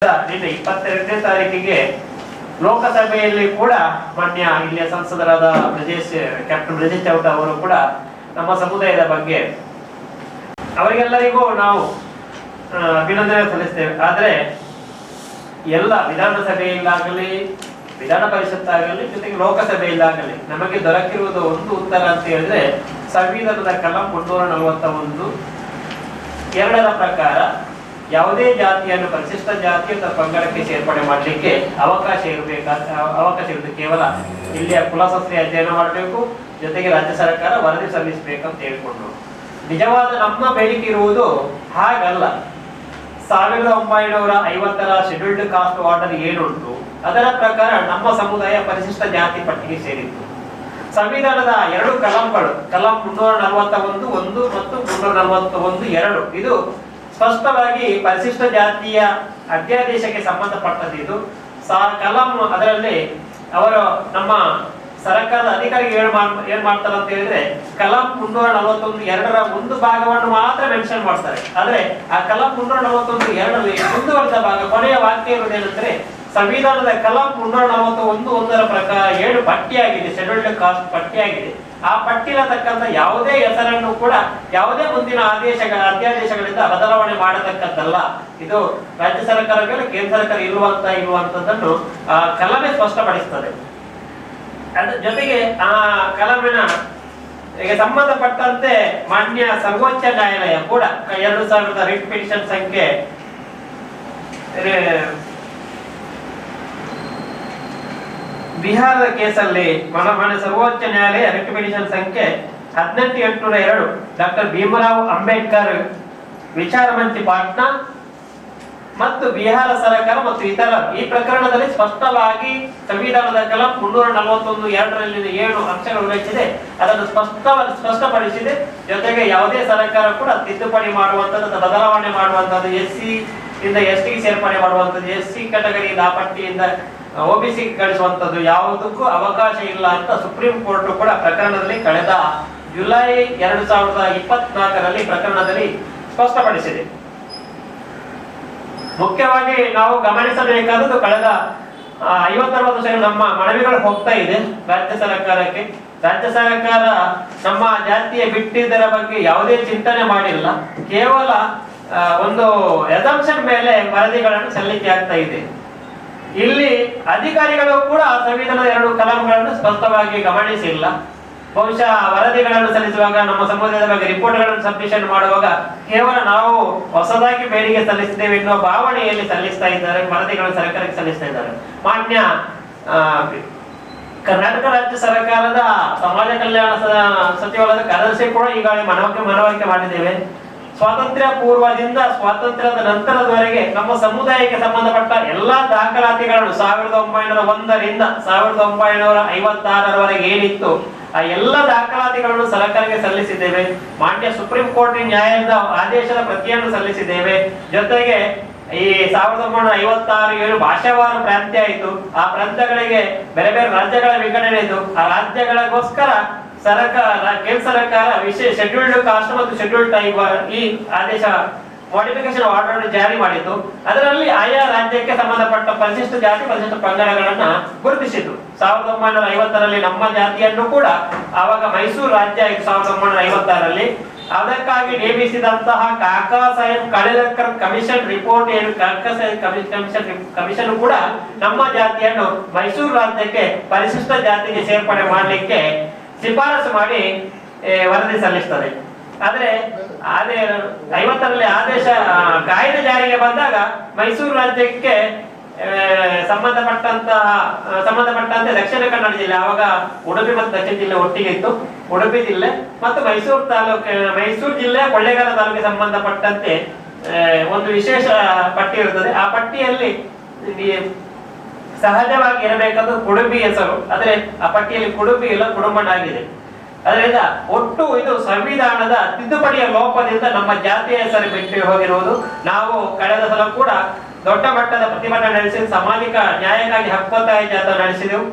ನಿನ್ನೆ 22ನೇ ತಾರೀಕಿಗೆ ಲೋಕಸಭೆಯಲ್ಲಿ ಕೂಡ ಮಾನ್ಯ ಇಲ್ಲಿಯ ಸಂಸದರಾದ ಕ್ಯಾಪ್ಟನ್ ಬ್ರಜೇಶ್ ಚೌಟ ಅವರು ಕೂಡ ನಮ್ಮ ಸಮುದಾಯದ ಬಗ್ಗೆ ಅವರಿಗೆಲ್ಲರಿಗೂ ನಾವು ಅಭಿನಂದನೆ ಸಲ್ಲಿಸ್ತೇವೆ. ಆದರೆ ಎಲ್ಲ ವಿಧಾನಸಭೆಯಲ್ಲಾಗಲಿ ವಿಧಾನ ಪರಿಷತ್ತಾಗಲಿ ಜೊತೆಗೆ ಲೋಕಸಭೆಯಲ್ಲಾಗಲಿ ನಮಗೆ ದೊರಕಿರುವುದು ಒಂದು ಉತ್ತರ ಅಂತ ಹೇಳಿದ್ರೆ ಸಂವಿಧಾನದ ಕಲಂ 341 ಎರಡರ ಪ್ರಕಾರ ಯಾವುದೇ ಜಾತಿಯನ್ನು ಪರಿಶಿಷ್ಟ ಜಾತಿ ಅಥವಾ ಪಂಗಡಕ್ಕೆ ಸೇರ್ಪಡೆ ಮಾಡಲಿಕ್ಕೆ ಅವಕಾಶ ಇರುವುದು ಕೇವಲ ಇಲ್ಲಿಯ ಕುಲಶಾಸ್ತ್ರೀಯ ಅಧ್ಯಯನ ಮಾಡಬೇಕು, ಜೊತೆಗೆ ರಾಜ್ಯ ಸರ್ಕಾರ ವರದಿ ಸಲ್ಲಿಸಬೇಕಂತ ಹೇಳಿಕೊಂಡು. ನಿಜವಾದ ನಮ್ಮ ಬೇಡಿಕೆ ಇರುವುದು ಹಾಗಲ್ಲ. 1950ರ ಶೆಡ್ಯೂಲ್ಡ್ ಕಾಸ್ಟ್ ಆರ್ಡರ್ ಏನುಂಟು ಅದರ ಪ್ರಕಾರ ನಮ್ಮ ಸಮುದಾಯ ಪರಿಶಿಷ್ಟ ಜಾತಿ ಪಟ್ಟಿಗೆ ಸೇರಿತ್ತು. ಸಂವಿಧಾನದ ಎರಡು ಕಲಂಗಳು, ಕಲಂ 341(1) ಮತ್ತು 341(2) ಇದು ಸ್ಪಷ್ಟವಾಗಿ ಪರಿಶಿಷ್ಟ ಜಾತಿಯ ಅಧ್ಯಾದೇಶಕ್ಕೆ ಸಂಬಂಧಪಟ್ಟದ್ದು. ಕಲಂ ಅದರಲ್ಲಿ ಅವರು ನಮ್ಮ ಸರ್ಕಾರದ ಅಧಿಕಾರಿಗಳು ಏನ್ ಮಾಡ್ತಾರೆ ಅಂತ ಹೇಳಿದ್ರೆ ಕಲಂ 341(2)ರ ಒಂದು ಭಾಗವನ್ನು ಮಾತ್ರ ಮೆನ್ಷನ್ ಮಾಡ್ತಾರೆ. ಆದ್ರೆ ಆ ಕಲಂ 341(2)ರಲ್ಲಿ ಮುಂದುವರೆದ ಭಾಗ ಕೊನೆಯ ವಾಕ್ಯ ಇರುವುದೇನೆಂದ್ರೆ ಸಂವಿಧಾನದ ಕಲಂ 341(1)ರ ಪ್ರಕಾರ 7 ಪಟ್ಟಿಯಾಗಿದೆ, ಶೆಡ್ಯೂಲ್ಡ್ ಕಾಸ್ಟ್ ಪಟ್ಟಿಯಾಗಿದೆ. ಆ ಪಟ್ಟಿರತಕ್ಕಂಥ ಯಾವುದೇ ಹೆಸರನ್ನು ಕೂಡ ಯಾವುದೇ ಮುಂದಿನ ಅಧ್ಯಾದೇಶಗಳಿಂದ ಬದಲಾವಣೆ ಮಾಡತಕ್ಕದ್ದಲ್ಲ. ಇದು ರಾಜ್ಯ ಸರ್ಕಾರಗಳು ಕೇಂದ್ರ ಸರ್ಕಾರ ಇರುವಂತದ್ದನ್ನು ಕಲಮೆ ಸ್ಪಷ್ಟಪಡಿಸುತ್ತದೆ. ಅದ್ರ ಜೊತೆಗೆ ಆ ಕಲಮಿನ ಸಂಬಂಧಪಟ್ಟಂತೆ ಮಾನ್ಯ ಸರ್ವೋಚ್ಚ ನ್ಯಾಯಾಲಯ ಕೂಡ 2000 ರಿಟ್ ಪಿಟಿಷನ್ ಸಂಖ್ಯೆ ಬಿಹಾರದ ಕೇಸಲ್ಲಿ ಮಾನ್ಯ ಸರ್ವೋಚ್ಚ ನ್ಯಾಯಾಲಯ ರಿಟ್ ಪಿಟಿಷನ್ ಸಂಖ್ಯೆ 18802 ಡಾಕ್ಟರ್ ಭೀಮರಾವ್ ಅಂಬೇಡ್ಕರ್ ವಿಚಾರಮಂಚಿ ಪಾಟ್ನಾ ಮತ್ತು ಬಿಹಾರ ಸರ್ಕಾರ ಮತ್ತು ಇತರ ಈ ಪ್ರಕರಣದಲ್ಲಿ ಸ್ಪಷ್ಟವಾಗಿ ಸಂವಿಧಾನದ ಕಲಂ 341(2)ರಲ್ಲಿ 7 ಅಂಶಗಳು ಉಲ್ಲೇಖಿಸಿದೆ, ಅದನ್ನು ಸ್ಪಷ್ಟಪಡಿಸಿದೆ. ಜೊತೆಗೆ ಯಾವುದೇ ಸರ್ಕಾರ ಕೂಡ ತಿದ್ದುಪಡಿ ಮಾಡುವಂತದ್ದು, ಬದಲಾವಣೆ ಮಾಡುವಂತದ್ದು, SC ಇಂದ ST ಸೇರ್ಪಡೆ ಮಾಡುವಂತದ್ದು, SC ಕ್ಯಾಟಗರಿಯಿಂದ ಆ ಪಟ್ಟಿಯಿಂದ OBC ಕಳಿಸುವಂತದ್ದು ಯಾವುದಕ್ಕೂ ಅವಕಾಶ ಇಲ್ಲ ಅಂತ ಸುಪ್ರೀಂ ಕೋರ್ಟ್ ಕೂಡ ಪ್ರಕರಣದಲ್ಲಿ ಕಳೆದ ಜುಲೈ 2024ರಲ್ಲಿ ಪ್ರಕರಣದಲ್ಲಿ ಸ್ಪಷ್ಟಪಡಿಸಿದೆ. ಮುಖ್ಯವಾಗಿ ನಾವು ಗಮನಿಸಬೇಕಾದದ್ದು ಕಳೆದ 50-60 ವರ್ಷಗಳು ನಮ್ಮ ಮನವಿಗಳು ಹೋಗ್ತಾ ಇದೆ ರಾಜ್ಯ ಸರ್ಕಾರಕ್ಕೆ. ರಾಜ್ಯ ಸರ್ಕಾರ ನಮ್ಮ ಜಾತಿಯ ಬಿಟ್ಟಿದ್ದರ ಬಗ್ಗೆ ಯಾವುದೇ ಚಿಂತನೆ ಮಾಡಿಲ್ಲ, ಕೇವಲ ಒಂದು ಅಸಂಪ್ಷನ್ ಮೇಲೆ ವರದಿಗಳನ್ನು ಸಲ್ಲಿಕೆ ಆಗ್ತಾ ಇದೆ. ಇಲ್ಲಿ ಅಧಿಕಾರಿಗಳು ಕೂಡ ಸಂವಿಧಾನದ 2 ಕಲಂಗಳನ್ನು ಸ್ಪಷ್ಟವಾಗಿ ಗಮನಿಸಿಲ್ಲ. ಬಹುಶಃ ವರದಿಗಳನ್ನು ಸಲ್ಲಿಸುವಾಗ ನಮ್ಮ ಸಮುದಾಯದ ಬಗ್ಗೆ ರಿಪೋರ್ಟ್ಗಳನ್ನು ಸಬ್ಮಿಷನ್ ಮಾಡುವಾಗ ಕೇವಲ ನಾವು ಹೊಸದಾಗಿ ಬೇಡಿಕೆ ಸಲ್ಲಿಸಿದ್ದೇವೆ ಎನ್ನುವ ಭಾವನೆಯಲ್ಲಿ ಸಲ್ಲಿಸ್ತಾ ಇದ್ದಾರೆ, ವರದಿಗಳನ್ನು ಸರ್ಕಾರಕ್ಕೆ ಸಲ್ಲಿಸ್ತಾ ಇದ್ದಾರೆ. ಮಾನ್ಯ ಕರ್ನಾಟಕ ರಾಜ್ಯ ಸರ್ಕಾರದ ಸಮಾಜ ಕಲ್ಯಾಣ ಸಚಿವಾಲಯದ ಕಾರ್ಯದರ್ಶಿ ಕೂಡ ಈಗಾಗಲೇ ಮನವರಿಕೆ ಮಾಡಿದ್ದೇವೆ. ಸ್ವಾತಂತ್ರ್ಯ ಪೂರ್ವದಿಂದ ಸ್ವಾತಂತ್ರ್ಯದ ನಂತರದವರೆಗೆ ನಮ್ಮ ಸಮುದಾಯಕ್ಕೆ ಸಂಬಂಧಪಟ್ಟ ಎಲ್ಲಾ ದಾಖಲಾತಿಗಳನ್ನು 1901ರಿಂದ 1956ರವರೆಗೆ ಏನಿತ್ತು ಆ ಎಲ್ಲ ದಾಖಲಾತಿಗಳನ್ನು ಸರ್ಕಾರಕ್ಕೆ ಸಲ್ಲಿಸಿದ್ದೇವೆ. ಮಾನ್ಯ ಸುಪ್ರೀಂ ಕೋರ್ಟ್ ನ್ಯಾಯಾಲಯದ ಆದೇಶದ ಪ್ರತಿಯನ್ನು ಸಲ್ಲಿಸಿದ್ದೇವೆ. ಜೊತೆಗೆ ಈ 1956 ಭಾಷಾವಾರು ಪ್ರಾಂತ್ಯ ಆಯಿತು, ಆ ಪ್ರಾಂತ್ಯಗಳಿಗೆ ಬೇರೆ ಬೇರೆ ರಾಜ್ಯಗಳ ವಿಂಗಡಣೆ ಇತ್ತು. ಆ ರಾಜ್ಯಗಳಿಗೋಸ್ಕರ ಕೇಂದ್ರ ಸರ್ಕಾರ ವಿಶೇಷ ಶೆಡ್ಯೂಲ್ಡ್ ಕಾಸ್ಟ್ ಮತ್ತು ಶೆಡ್ಯೂಲ್ಡ್ ಟೈಪ್ ಈ ಆದೇಶ ಮಾಡಿಫಿಕೇಶನ್ ಆರ್ಡರ್ ಜಾರಿ ಮಾಡಿತ್ತು. ಅದರಲ್ಲಿ ಆಯಾ ರಾಜ್ಯಕ್ಕೆ ಸಂಬಂಧಪಟ್ಟ ಪರಿಶಿಷ್ಟ ಜಾತಿ ಪರಿಶಿಷ್ಟ ಪಂಗಡಗಳನ್ನ ಗುರುತಿಸಿತು. 1950ರಲ್ಲಿ ನಮ್ಮ ಜಾತಿಯನ್ನು ಕೂಡ ಆವಾಗ ಮೈಸೂರು ರಾಜ್ಯ ಆಯಿತು 1956ರಲ್ಲಿ. ಅದಕ್ಕಾಗಿ ನೇಮಿಸಿದಂತಹ ಕಾಕಾ ಸಾಹೇಬ್ ಕಳೆಕರ್ ಕಮಿಷನ್ ರಿಪೋರ್ಟ್ ಏನು ಕಾಕಾ ಸಾಹೇಬ್ ಕಮಿಷನ್ ಕೂಡ ನಮ್ಮ ಜಾತಿಯನ್ನು ಮೈಸೂರು ರಾಜ್ಯಕ್ಕೆ ಪರಿಶಿಷ್ಟ ಜಾತಿಗೆ ಸೇರ್ಪಡೆ ಮಾಡಲಿಕ್ಕೆ ಶಿಫಾರಸು ಮಾಡಿ ವರದಿ ಸಲ್ಲಿಸ್ತದೆ. ಆದ್ರೆ 50ರಲ್ಲಿ ಆದೇಶ ಕಾಯ್ದೆ ಜಾರಿಗೆ ಬಂದಾಗ ಮೈಸೂರು ರಾಜ್ಯಕ್ಕೆ ಸಂಬಂಧಪಟ್ಟಂತೆ ದಕ್ಷಿಣ ಕನ್ನಡ ಜಿಲ್ಲೆ, ಆವಾಗ ಉಡುಪಿ ಮತ್ತು ದಕ್ಷಿಣ ಜಿಲ್ಲೆ ಒಟ್ಟಿಗೆ ಇತ್ತು. ಉಡುಪಿ ಜಿಲ್ಲೆ ಮತ್ತು ಮೈಸೂರು ಜಿಲ್ಲೆ ಕೊಳ್ಳೇಗಾಲ ತಾಲೂಕಿಗೆ ಸಂಬಂಧಪಟ್ಟಂತೆ ಒಂದು ವಿಶೇಷ ಪಟ್ಟಿ ಇರುತ್ತದೆ. ಆ ಪಟ್ಟಿಯಲ್ಲಿ ಸಹಜವಾಗಿ ಇರಬೇಕಾದ ಕುಡುಂಬಿ ಹೆಸರು, ಆದ್ರೆ ಆ ಪಟ್ಟಿಯಲ್ಲಿ ಕುಡುಂಬಿ ಇಲ್ಲ ಕುಡುಂಬನಾಗಿದೆ. ಅದರಿಂದ ಒಟ್ಟು ಇದು ಸಂವಿಧಾನದ ತಿದ್ದುಪಡಿಯ ಲೋಪದಿಂದ ನಮ್ಮ ಜಾತಿಯ ಹೆಸರು ಬಿಟ್ಟು ಹೋಗಿರುವುದು. ನಾವು ಕಳೆದ ಸಲ ಕೂಡ ದೊಡ್ಡ ಮಟ್ಟದ ಪ್ರತಿಭಟನೆ ನಡೆಸಿ ಸಾಮಾಜಿಕ ನ್ಯಾಯಕ್ಕಾಗಿ ಹಕ್ಕೊತ್ತಾಯ ಜಾಥಾ ನಡೆಸಿದೆವು.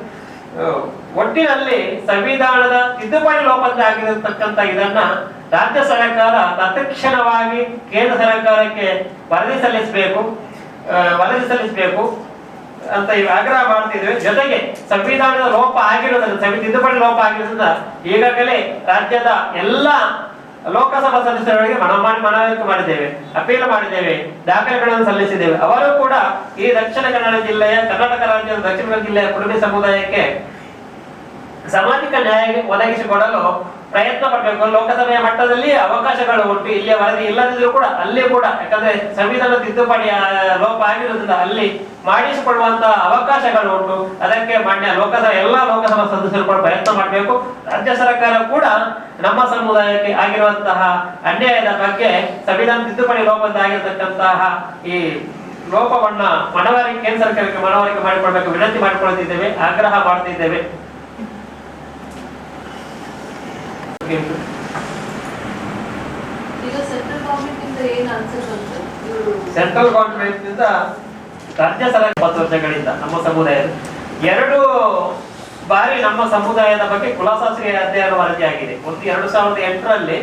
ಒಟ್ಟಿನಲ್ಲಿ ಸಂವಿಧಾನದ ತಿದ್ದುಪಡಿ ಲೋಪದ್ದಾಗಿರತಕ್ಕಂಥ ಇದನ್ನ ರಾಜ್ಯ ಸರ್ಕಾರ ತತ್ಕ್ಷಣವಾಗಿ ಕೇಂದ್ರ ಸರ್ಕಾರಕ್ಕೆ ವರದಿ ಸಲ್ಲಿಸಬೇಕು. ವರದಿ ಸಲ್ಲಿಸಬೇಕು ಅಂತ ಆಗ್ರಹ ಮಾಡ್ತಿದ್ವಿ. ಜೊತೆಗೆ ಸಂವಿಧಾನದ ಲೋಪ ಆಗಿರೋದ್ರಿಂದ, ತಿದ್ದುಪಡಿ ಲೋಪ ಆಗಿರೋದ್ರಿಂದ ಈಗಾಗಲೇ ರಾಜ್ಯದ ಎಲ್ಲ ಲೋಕಸಭಾ ಸದಸ್ಯರಿಗೆ ಮನವರಿಕೆ ಮಾಡಿದ್ದೇವೆ, ಅಪೀಲ್ ಮಾಡಿದ್ದೇವೆ, ದಾಖಲೆಗಳನ್ನು ಸಲ್ಲಿಸಿದ್ದೇವೆ. ಅವರು ಕೂಡ ಈ ದಕ್ಷಿಣ ಕನ್ನಡ ಜಿಲ್ಲೆಯ, ಕರ್ನಾಟಕ ರಾಜ್ಯದ ದಕ್ಷಿಣ ಕನ್ನಡ ಜಿಲ್ಲೆಯ ಕುರುಬಿ ಸಮುದಾಯಕ್ಕೆ ಸಾಮಾಜಿಕ ನ್ಯಾಯ ಒದಗಿಸಿಕೊಡಲು ಪ್ರಯತ್ನ ಪಡಬೇಕು. ಲೋಕಸಭೆಯ ಮಟ್ಟದಲ್ಲಿ ಅವಕಾಶಗಳು ಉಂಟು, ಇಲ್ಲಿಯ ವರದಿ ಇಲ್ಲದಿದ್ರೂ ಕೂಡ ಅಲ್ಲಿ ಕೂಡ, ಯಾಕಂದ್ರೆ ಸಂವಿಧಾನ ತಿದ್ದುಪಡಿ ಲೋಪ ಆಗಿರೋದ್ರಿಂದ ಅಲ್ಲಿ ಮಾಡಿಸಿಕೊಳ್ಳುವಂತಹ ಅವಕಾಶಗಳು ಉಂಟು. ಅದಕ್ಕೆ ಮಾನ್ಯ ಎಲ್ಲಾ ಲೋಕಸಭಾ ಸದಸ್ಯರು ಕೂಡ ಪ್ರಯತ್ನ ಮಾಡಬೇಕು. ರಾಜ್ಯ ಸರ್ಕಾರ ಕೂಡ ನಮ್ಮ ಸಮುದಾಯಕ್ಕೆ ಆಗಿರುವಂತಹ ಅನ್ಯಾಯದ ಬಗ್ಗೆ ಸಂವಿಧಾನ ತಿದ್ದುಪಡಿ ಲೋಪದಿಂದ ಆಗಿರತಕ್ಕಂತಹ ಈ ಲೋಪವನ್ನ ಕೇಂದ್ರ ಸರ್ಕಾರಕ್ಕೆ ಮನವರಿಕೆ ಮಾಡಿಕೊಳ್ಬೇಕು, ವಿನಂತಿ ಮಾಡಿಕೊಳ್ತಿದ್ದೇವೆ, ಆಗ್ರಹ ಮಾಡ್ತಿದ್ದೇವೆ. ಸೆಂಟ್ರಲ್ ಗವರ್ಮೆಂಟ್ ಇಂದ ರಾಜ್ಯ ಸರ್ಕಾರ 20 ವರ್ಷಗಳಿಂದ ನಮ್ಮ ಸಮುದಾಯದ 2 ಬಾರಿ ನಮ್ಮ ಸಮುದಾಯದ ಬಗ್ಗೆ ಕುಲಶಾಸ್ತ್ರೀಯ ಅಧ್ಯಯನ ವರದಿ ಆಗಿದೆ. ಒಂದು 2008ರಲ್ಲಿ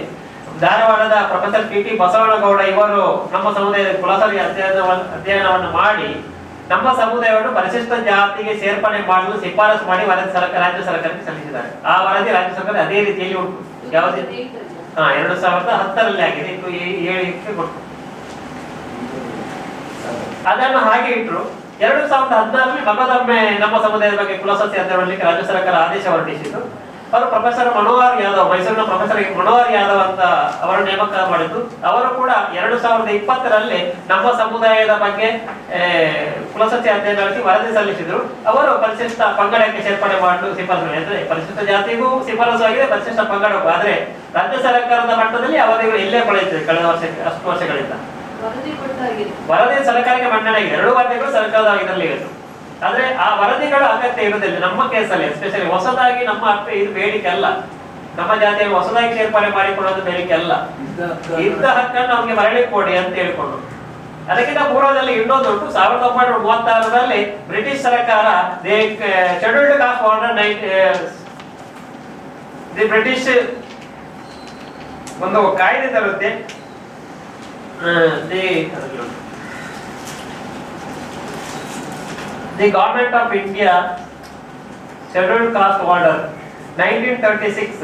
ಧಾರವಾಡದ ಪ್ರೊಫೆಸರ್ ಟಿ ಬಸವನಗೌಡ ಇವರು ನಮ್ಮ ಸಮುದಾಯದ ಕುಲಶಾಸ್ತ್ರೀಯ ಅಧ್ಯಯನವನ್ನು ಮಾಡಿ ನಮ್ಮ ಸಮುದಾಯವನ್ನು ಪರಿಶಿಷ್ಟ ಜಾತಿಗೆ ಸೇರ್ಪಡೆ ಮಾಡಲು ಶಿಫಾರಸು ಮಾಡಿ ವರದಿ ರಾಜ್ಯ ಸರ್ಕಾರಕ್ಕೆ ಸಲ್ಲಿಸಿದ್ದಾರೆ. ಆ ವರದಿ ರಾಜ್ಯ ಸರ್ಕಾರ ಅದೇ ರೀತಿಯಲ್ಲಿ ಉಂಟು. ಯಾವುದೇ 2010ರಲ್ಲಿ ಆಗಿದೆ, 7ಕ್ಕೆ ಕೊಟ್ಟು ಅದನ್ನು ಹಾಗೆ ಇಟ್ಟರು. 2016ರಲ್ಲಿ ಮಗದೊಮ್ಮೆ ನಮ್ಮ ಸಮುದಾಯದ ಬಗ್ಗೆ ಕುಲಶಾಸ್ತ್ರೀಯ ಅಧ್ಯಯನ ಮಾಡಲಿಕ್ಕೆ ರಾಜ್ಯ ಸರ್ಕಾರ ಆದೇಶ ಹೊರಡಿಸಿತು. ಅವರು ಪ್ರೊಫೆಸರ್ ಮನೋಹರ್ ಯಾದವ್, ಮೈಸೂರಿನ ಪ್ರೊಫೆಸರ್ ಮನೋಹರ್ ಯಾದವ್ ಅಂತ ಅವರ ನೇಮಕ ಮಾಡಿದ್ದು. ಅವರು ಕೂಡ 2020ರಲ್ಲಿ ನಮ್ಮ ಸಮುದಾಯದ ಬಗ್ಗೆ ಕುಲಶಾಸ್ತ್ರೀಯ ಅಧ್ಯಯನ ನಡೆಸಿ ವರದಿ ಸಲ್ಲಿಸಿದ್ರು. ಅವರು ಪರಿಶಿಷ್ಟ ಪಂಗಡಕ್ಕೆ ಸೇರ್ಪಡೆ ಮಾಡಲು ಶಿಫಾರಸು ಮಾಡಿದ್ರೆ, ಪರಿಶಿಷ್ಟ ಜಾತಿಗೂ ಶಿಫಾರಸು ಆಗಿದೆ, ಪರಿಶಿಷ್ಟ ಪಂಗಡಕ್ಕೂ. ಆದ್ರೆ ರಾಜ್ಯ ಸರ್ಕಾರದ ಮಟ್ಟದಲ್ಲಿ ಅವಧಿಗಳು ಇಲ್ಲೇ ಪಡೆಯುತ್ತದೆ ಕಳೆದ ಅಷ್ಟು ವರ್ಷಗಳಿಂದ. ವರದಿ ಸರ್ಕಾರಕ್ಕೆ ಮನ್ನಣೆ ಆಗಿದೆ, 2 ವರದಿಗಳು ಸರ್ಕಾರದ ಇದರಲ್ಲಿ ಇತ್ತು. ಆದ್ರೆ ಆ ವರದಿಗಳು ಅಗತ್ಯ ಇರುವುದಿಲ್ಲ ನಮ್ಮ ಕೇಸಲ್ಲಿ. ಎಸ್ಪೆಷಲಿ ಹೊಸದಾಗಿ ನಮ್ಮ ಇದು ಬೇಡಿಕೆ ಅಲ್ಲ, ನಮ್ಮ ಜಾತಿಯನ್ನು ಹೊಸದಾಗಿ ಸೇರ್ಪಡೆ ಮಾಡಿಕೊಳ್ಳೋದು ಬೇಡಿಕೆ ಅಲ್ಲ. ಇದ್ದ ಹಕ್ಕನ್ನು ನಮ್ಗೆ ಮರಳಿ ಕೊಡಿ ಅಂತ ಹೇಳಿಕೊಂಡು. ಅದಕ್ಕಿಂತ ಪೂರ್ವದಲ್ಲಿ ಇನ್ನೊಂದು ಉಂಟು. 1936ರಲ್ಲಿ ಬ್ರಿಟಿಷ್ ಸರ್ಕಾರ scheduled cost order the British ಒಂದು ಕಾಯ್ದೆ ತರುತ್ತೆ. The Government of India Scheduled Caste Order 1936.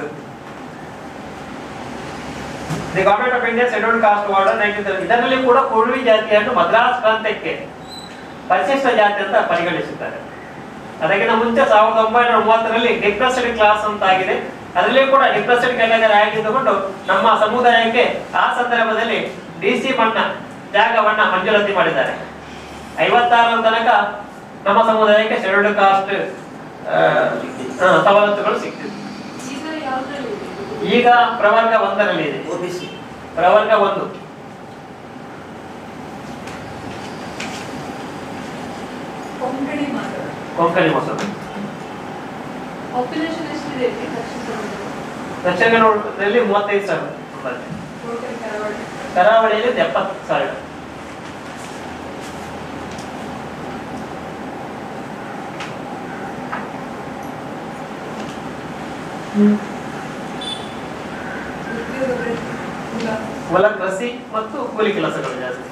The Government of India Scheduled Caste Order 1936. ಇದರಲ್ಲಿ ಕೂಡ ಕುರುಬಿ ಜಾತಿಯನ್ನು ಮದ್ರಾಸ್ ಪ್ರಾಂತ್ಯಕ್ಕೆ ಪರಿಶಿಷ್ಟ ಜಾತಿ ಅಂತ ಪರಿಗಣಿಸುತ್ತಾರೆ. ಅದಕ್ಕಿಂತ ಮುಂಚೆ 1930ರಲ್ಲಿ ಡಿಪ್ರೆಸ್ಡ್ ಕ್ಲಾಸ್ ಅಂತ ಆಗಿದೆ. ಅದರಲ್ಲಿ ಕೂಡ ಡಿಪ್ರೆಸ್ಡ್ ಕ್ಯಾಟಗರಿ ಆಗಿದ್ದುಕೊಂಡು ನಮ್ಮ ಸಮುದಾಯಕ್ಕೆ ಆ ಸಂದರ್ಭದಲ್ಲಿ DC ಜಾಗವನ್ನ ಮಂಜೂರಾತಿ ಮಾಡಿದ್ದಾರೆ. 56ರ ತನಕ ನಮ್ಮ ಸಮುದಾಯಕ್ಕೆ ಶೆಡ್ಯೂಲ್ಡ್ ಕಾಸ್ಟ್ ಸವಲತ್ತುಗಳು ಸಿಗ್ತಿದೆ. ಈಗ ಪ್ರವರ್ಗ 1ರಲ್ಲಿ ಇದೆ, ಪ್ರವರ್ಗ 1. ಕೊಂಕಣಿ ಮಸೂದೆ. ದಕ್ಷಿಣ ಕನ್ನಡದಲ್ಲಿ 35,000, ಕರಾವಳಿಯಲ್ಲಿ 70,000. ಹೊಲ ಕೃಷಿ ಮತ್ತು ಕೂಲಿ ಕೆಲಸಗಳು ಜಾಸ್ತಿ.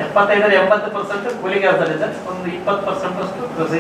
75-80% ಕೂಲಿ ಕೆಲಸದಿಂದ ಒಂದು 20% ಅಷ್ಟು ಕೃಷಿ.